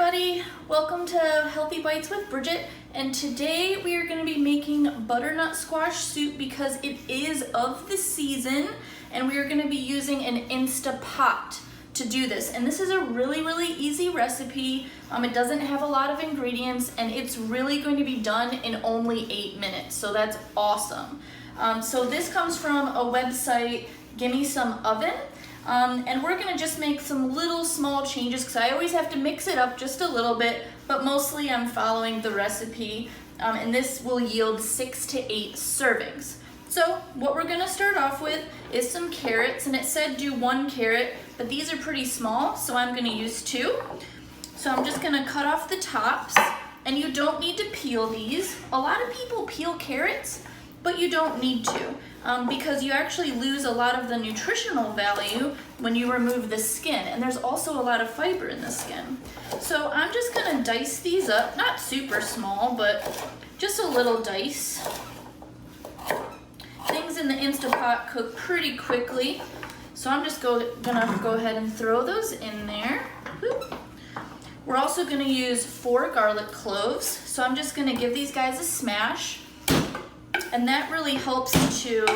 everybody, welcome to Healthy Bites with Bridget, and today we are going to be making butternut squash soup because it is of the season and we are going to be using an Instapot to do this. And this is a really easy recipe. It doesn't have a lot of ingredients and it's really going to be done in only 8 minutes, so that's awesome. So this comes from a website, Gimme Some Oven. And we're gonna just make some little small changes because I always have to mix it up just a little bit, but mostly I'm following the recipe, and this will yield 6 to 8 servings. So what we're gonna start off with is some carrots, and it said do 1 carrot, but these are pretty small, so I'm gonna use 2. So I'm just gonna cut off the tops, and you don't need to peel these. A lot of people peel carrots, but you don't need to. Because you actually lose a lot of the nutritional value when you remove the skin, and there's also a lot of fiber in the skin. So I'm just gonna dice these up, not super small, but just a little dice. Things in the Instapot cook pretty quickly, so I'm just gonna go ahead and throw those in there. Whoop. We're also gonna use 4 garlic cloves, so I'm just gonna give these guys a smash. And that really helps to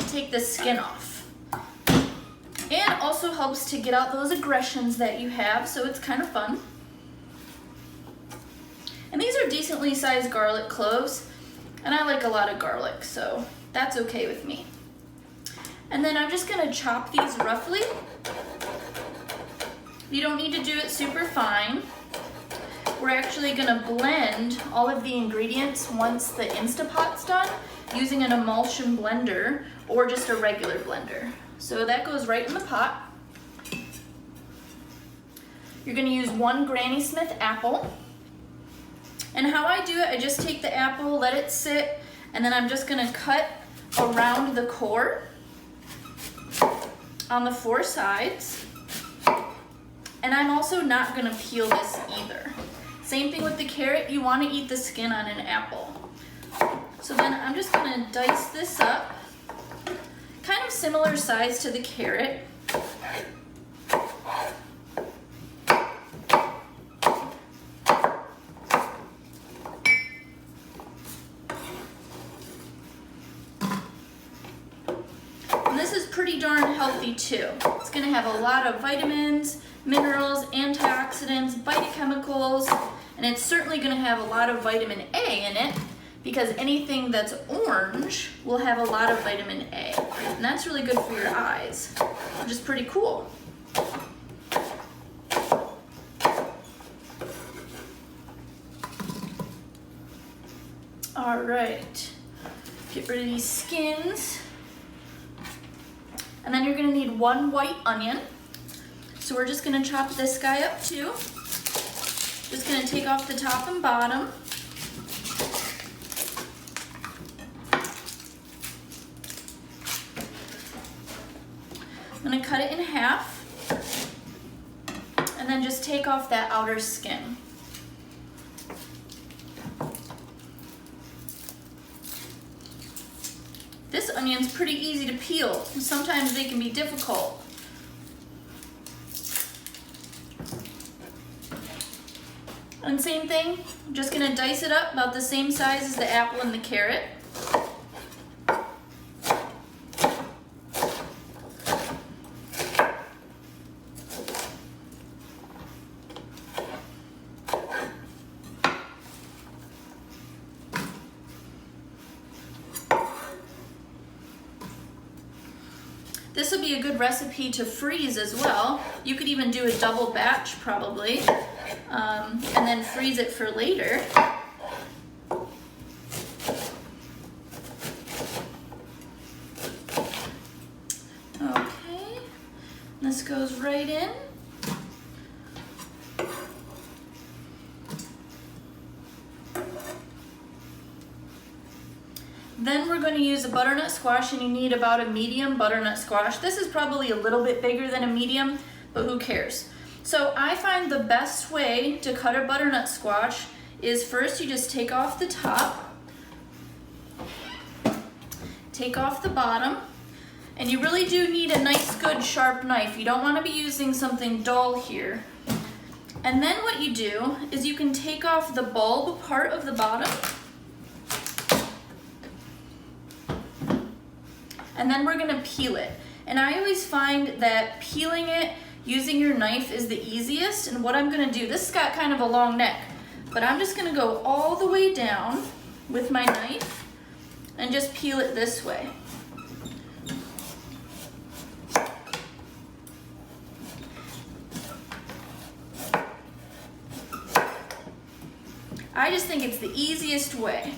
take the skin off. And also helps to get out those aggressions that you have, so it's kind of fun. And these are decently sized garlic cloves, and I like a lot of garlic, so that's okay with me. And then I'm just gonna chop these roughly. You don't need to do it super fine. We're actually gonna blend all of the ingredients once the Instapot's done using an emulsion blender or just a regular blender. So that goes right in the pot. You're gonna use 1 Granny Smith apple. And how I do it, I just take the apple, let it sit, and then I'm just gonna cut around the core on the 4 sides. And I'm also not gonna peel this either. Same thing with the carrot, you want to eat the skin on an apple. So then I'm just going to dice this up, kind of similar size to the carrot. And this is pretty darn healthy too. It's going to have a lot of vitamins, minerals, antioxidants, phytochemicals, and it's certainly going to have a lot of vitamin A in it because anything that's orange will have a lot of vitamin A, and that's really good for your eyes, which is pretty cool. All right, get rid of these skins, and then you're going to need 1 white onion. So we're just gonna chop this guy up too. Just gonna take off the top and bottom. I'm gonna cut it in half and then just take off that outer skin. This onion's pretty easy to peel. Sometimes they can be difficult. And same thing, I'm just gonna dice it up about the same size as the apple and the carrot. This would be a good recipe to freeze as well. You could even do a double batch probably, and then freeze it for later. Okay, this goes right in. Then we're going to use a butternut squash, and you need about a medium butternut squash. This is probably a little bit bigger than a medium, but who cares? So I find the best way to cut a butternut squash is first you just take off the top, take off the bottom, and you really do need a nice good sharp knife. You don't want to be using something dull here. And then what you do is you can take off the bulb part of the bottom. And then we're gonna peel it. And I always find that peeling it using your knife is the easiest. And what I'm gonna do, this has got kind of a long neck, but I'm just gonna go all the way down with my knife and just peel it this way. I just think it's the easiest way.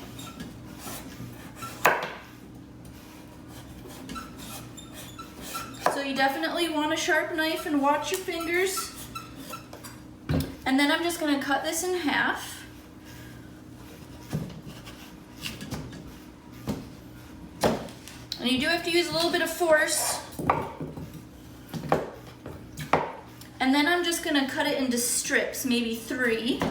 So you definitely want a sharp knife and watch your fingers. And then I'm just gonna cut this in half. And you do have to use a little bit of force. And then I'm just gonna cut it into strips, maybe 3,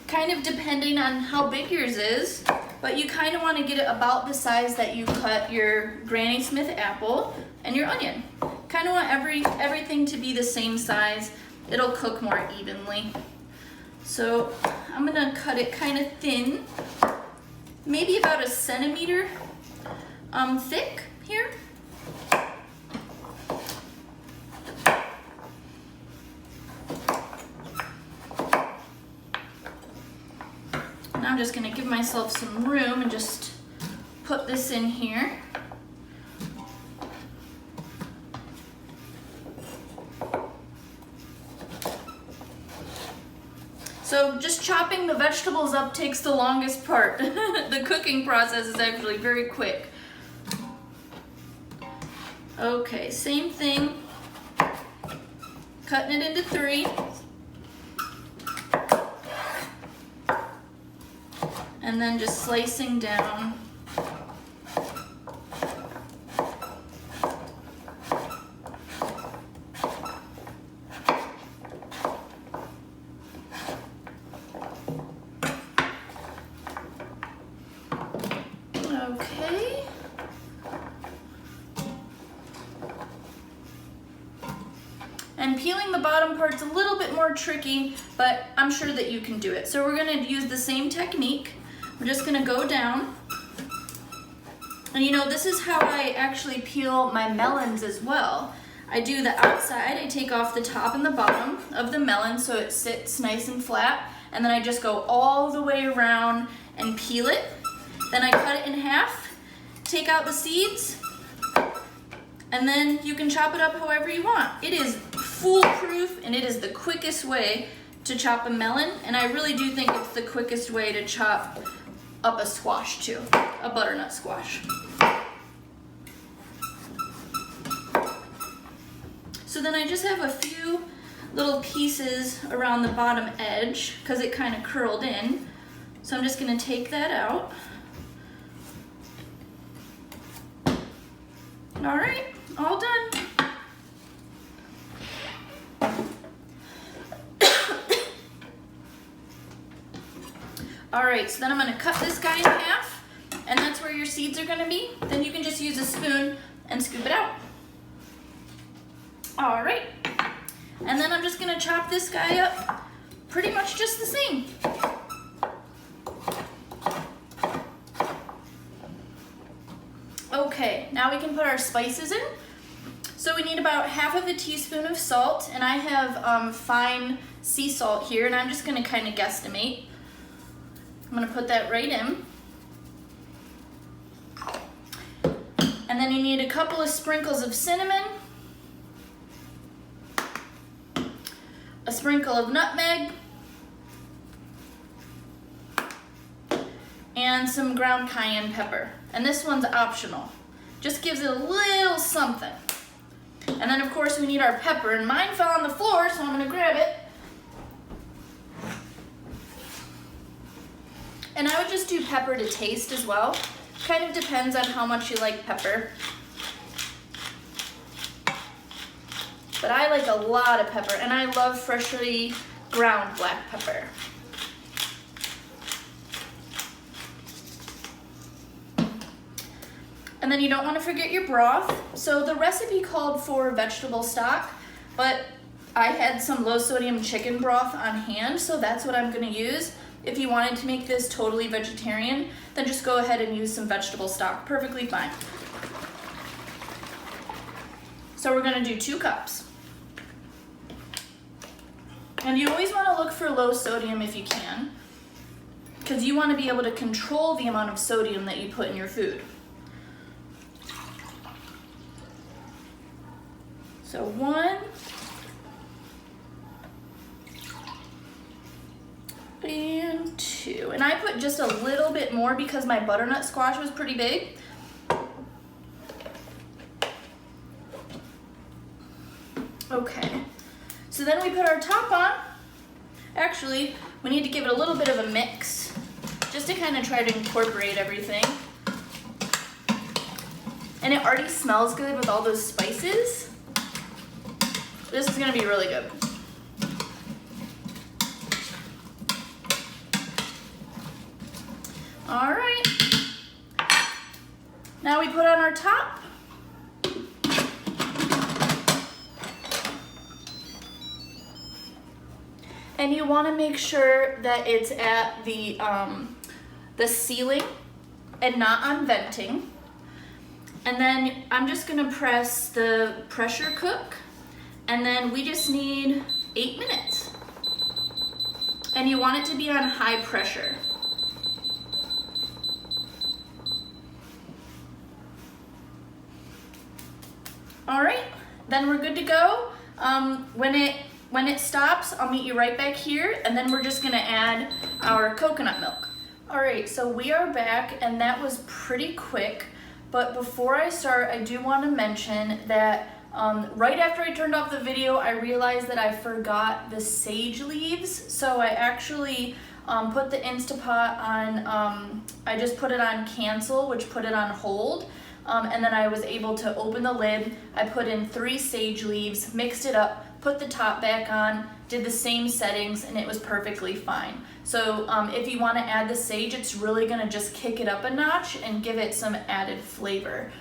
kind of depending on how big yours is, but you kind of want to get it about the size that you cut your Granny Smith apple and your onion. Kind of want everything to be the same size. It'll cook more evenly. So I'm gonna cut it kind of thin, maybe about 1 centimeter thick here. And I'm just gonna give myself some room and just put this in here. So just chopping the vegetables up takes the longest part. The cooking process is actually very quick. Okay, same thing. Cutting it into 3. And then just slicing down. Okay. And peeling the bottom part's a little bit more tricky, but I'm sure that you can do it. So we're gonna use the same technique. We're just gonna go down. And you know, this is how I actually peel my melons as well. I do the outside, I take off the top and the bottom of the melon so it sits nice and flat, and then I just go all the way around and peel it. Then I cut it in half, take out the seeds, and then you can chop it up however you want. It is foolproof and it is the quickest way to chop a melon, and I really do think it's the quickest way to chop up a squash too, a butternut squash. So then I just have a few little pieces around the bottom edge because it kind of curled in. So I'm just gonna take that out. All right, all done. All right, so then I'm gonna cut this guy in half, and that's where your seeds are gonna be. Then you can just use a spoon and scoop it out. All right, and then I'm just gonna chop this guy up pretty much just the same. Okay, now we can put our spices in. So we need about half of a teaspoon of salt, and I have fine sea salt here, and I'm just gonna kind of guesstimate. I'm gonna put that right in. And then you need a couple of sprinkles of cinnamon, a sprinkle of nutmeg, and some ground cayenne pepper. And this one's optional. Just gives it a little something. And then of course we need our pepper, and mine fell on the floor, so I'm gonna grab it. And I would just do pepper to taste as well. Kind of depends on how much you like pepper. But I like a lot of pepper, and I love freshly ground black pepper. And then you don't want to forget your broth. So the recipe called for vegetable stock, but I had some low sodium chicken broth on hand, so that's what I'm gonna use. If you wanted to make this totally vegetarian, then just go ahead and use some vegetable stock, perfectly fine. So we're gonna do 2 cups. And you always wanna look for low sodium if you can, because you wanna be able to control the amount of sodium that you put in your food. So 1, and 2. And I put just a little bit more because my butternut squash was pretty big. Okay, so then we put our top on. Actually, we need to give it a little bit of a mix just to kind of try to incorporate everything. And it already smells good with all those spices. This is gonna be really good. All right, now we put on our top. And you want to make sure that it's at the ceiling and not on venting. And then I'm just gonna press the pressure cook, and then we just need 8 minutes. And you want it to be on high pressure. All right, then we're good to go. When it stops, I'll meet you right back here, and then we're just gonna add our coconut milk. All right, so we are back, and that was pretty quick. But before I start, I do want to mention that right after I turned off the video, I realized that I forgot the sage leaves. So I actually put the Instapot on, I just put it on cancel, which put it on hold. And then I was able to open the lid. I put in 3 sage leaves, mixed it up, put the top back on, did the same settings, and it was perfectly fine. So if you want to add the sage, it's really going to just kick it up a notch and give it some added flavor.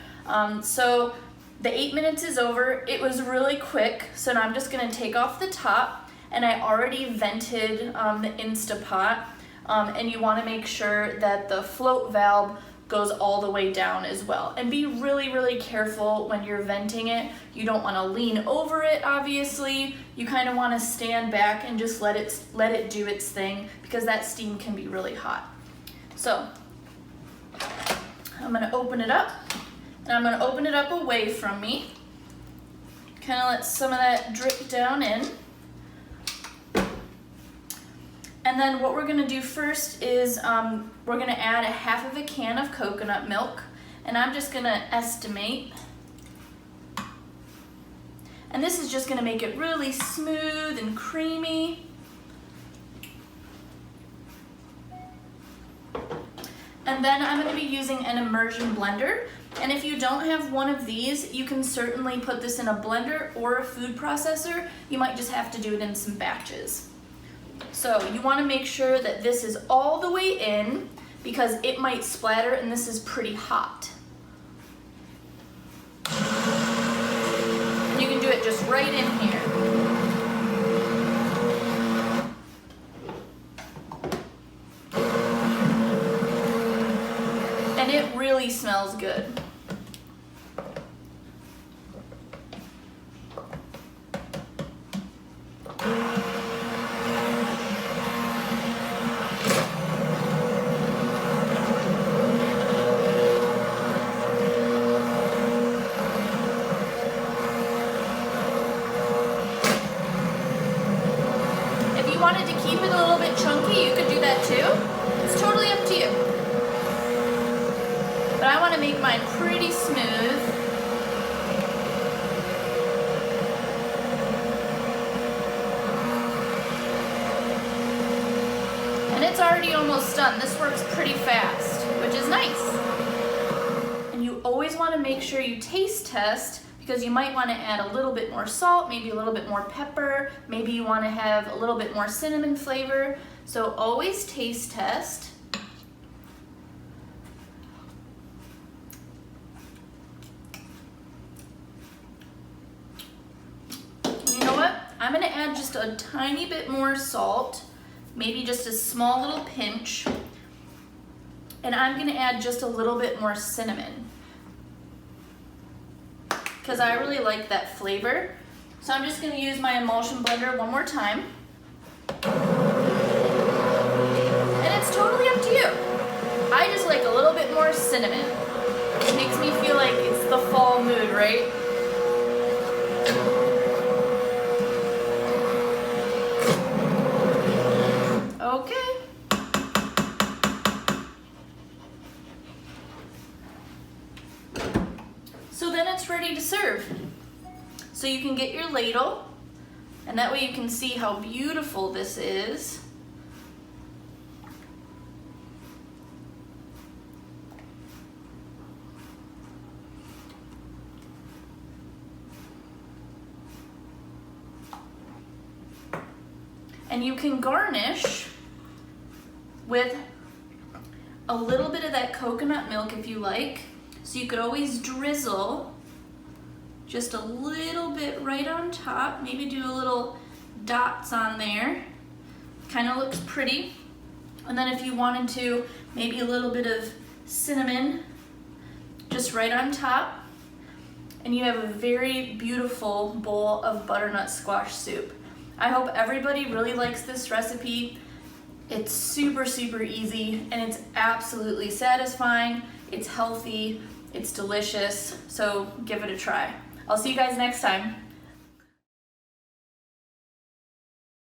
So the 8 minutes is over. It was really quick, so now I'm just going to take off the top, and I already vented the Instapot, and you want to make sure that the float valve goes all the way down as well. And be really, really careful when you're venting it. You don't want to lean over it, obviously. You kind of want to stand back and just let it do its thing, because that steam can be really hot. So I'm going to open it up, and I'm going to open it up away from me. Kind of let some of that drip down in. And then what we're gonna do first is we're gonna add a half of a can of coconut milk, and I'm just gonna estimate. And this is just gonna make it really smooth and creamy. And then I'm gonna be using an immersion blender. And if you don't have one of these, you can certainly put this in a blender or a food processor. You might just have to do it in some batches. So you want to make sure that this is all the way in, because it might splatter, and this is pretty hot. And you can do it just right in here. And it really smells good. Wanted to keep it a little bit chunky, you could do that too. It's totally up to you. But I want to make mine pretty smooth. And it's already almost done. This works pretty fast, which is nice. And you always want to make sure you taste test, because you might want to add a little bit more salt, maybe a little bit more pepper, maybe you want to have a little bit more cinnamon flavor. So always taste test. You know what? I'm gonna add just a tiny bit more salt, maybe just a small little pinch, and I'm gonna add just a little bit more cinnamon because I really like that flavor. So I'm just gonna use my emulsion blender one more time. And it's totally up to you. I just like a little bit more cinnamon. It makes me feel like it's the fall mood, right? Okay. So then it's ready to serve. So you can get your ladle, and that way you can see how beautiful this is. And you can garnish with a little bit of that coconut milk if you like. So you could always drizzle just a little bit right on top, maybe do a little dots on there. Kind of looks pretty. And then if you wanted to, maybe a little bit of cinnamon just right on top. And you have a very beautiful bowl of butternut squash soup. I hope everybody really likes this recipe. It's super, super easy, and it's absolutely satisfying. It's healthy, it's delicious, so give it a try. I'll see you guys next time.